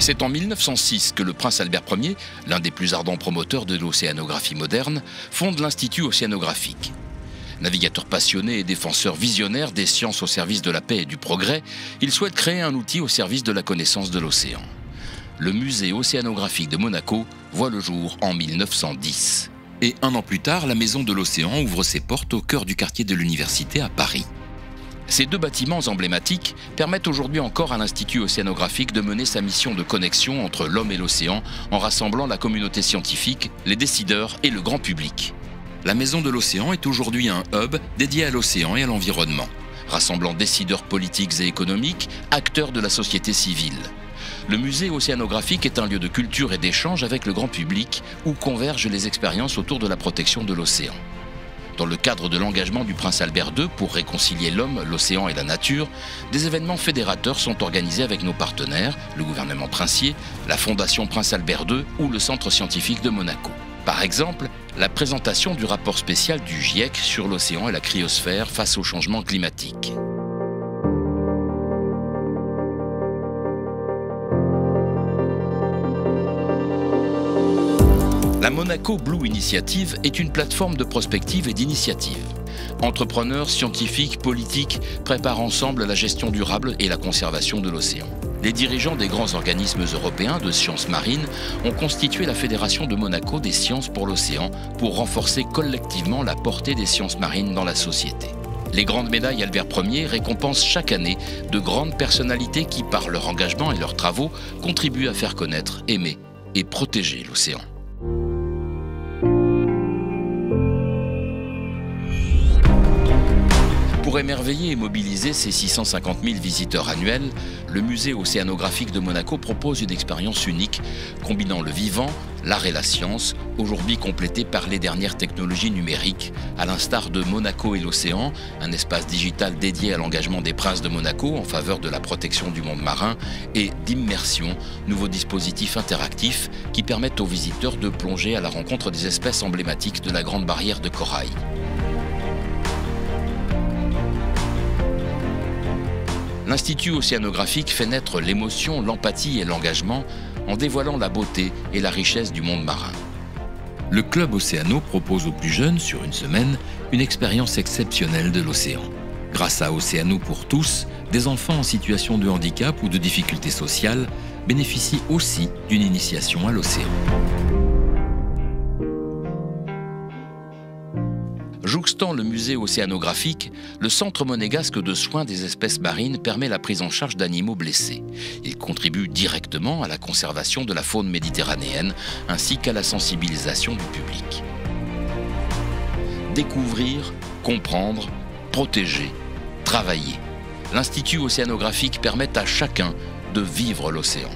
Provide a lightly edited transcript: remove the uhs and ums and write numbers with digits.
C'est en 1906 que le prince Albert Ier, l'un des plus ardents promoteurs de l'océanographie moderne, fonde l'Institut océanographique. Navigateur passionné et défenseur visionnaire des sciences au service de la paix et du progrès, il souhaite créer un outil au service de la connaissance de l'océan. Le musée océanographique de Monaco voit le jour en 1910. Et un an plus tard, la Maison de l'Océan ouvre ses portes au cœur du quartier de l'Université à Paris. Ces deux bâtiments emblématiques permettent aujourd'hui encore à l'Institut océanographique de mener sa mission de connexion entre l'homme et l'océan en rassemblant la communauté scientifique, les décideurs et le grand public. La Maison de l'Océan est aujourd'hui un hub dédié à l'océan et à l'environnement, rassemblant décideurs politiques et économiques, acteurs de la société civile. Le musée océanographique est un lieu de culture et d'échange avec le grand public où convergent les expériences autour de la protection de l'océan. Dans le cadre de l'engagement du prince Albert II pour réconcilier l'homme, l'océan et la nature, des événements fédérateurs sont organisés avec nos partenaires, le gouvernement princier, la Fondation Prince Albert II ou le Centre scientifique de Monaco. Par exemple, la présentation du rapport spécial du GIEC sur l'océan et la cryosphère face au changement climatique. La Monaco Blue Initiative est une plateforme de prospective et d'initiative. Entrepreneurs, scientifiques, politiques préparent ensemble la gestion durable et la conservation de l'océan. Les dirigeants des grands organismes européens de sciences marines ont constitué la Fédération de Monaco des sciences pour l'océan pour renforcer collectivement la portée des sciences marines dans la société. Les grandes médailles Albert Ier récompensent chaque année de grandes personnalités qui, par leur engagement et leurs travaux, contribuent à faire connaître, aimer et protéger l'océan. Pour émerveiller et mobiliser ses 650 000 visiteurs annuels, le musée océanographique de Monaco propose une expérience unique, combinant le vivant, l'art et la science, aujourd'hui complétée par les dernières technologies numériques, à l'instar de Monaco et l'océan, un espace digital dédié à l'engagement des princes de Monaco en faveur de la protection du monde marin, et d'immersion, nouveaux dispositifs interactifs qui permettent aux visiteurs de plonger à la rencontre des espèces emblématiques de la Grande Barrière de Corail. L'Institut océanographique fait naître l'émotion, l'empathie et l'engagement en dévoilant la beauté et la richesse du monde marin. Le Club Océano propose aux plus jeunes, sur une semaine, une expérience exceptionnelle de l'océan. Grâce à Océano pour tous, des enfants en situation de handicap ou de difficultés sociales bénéficient aussi d'une initiation à l'océan. Jouxtant le musée océanographique, le Centre monégasque de soins des espèces marines permet la prise en charge d'animaux blessés. Il contribue directement à la conservation de la faune méditerranéenne ainsi qu'à la sensibilisation du public. Découvrir, comprendre, protéger, travailler. L'Institut océanographique permet à chacun de vivre l'océan.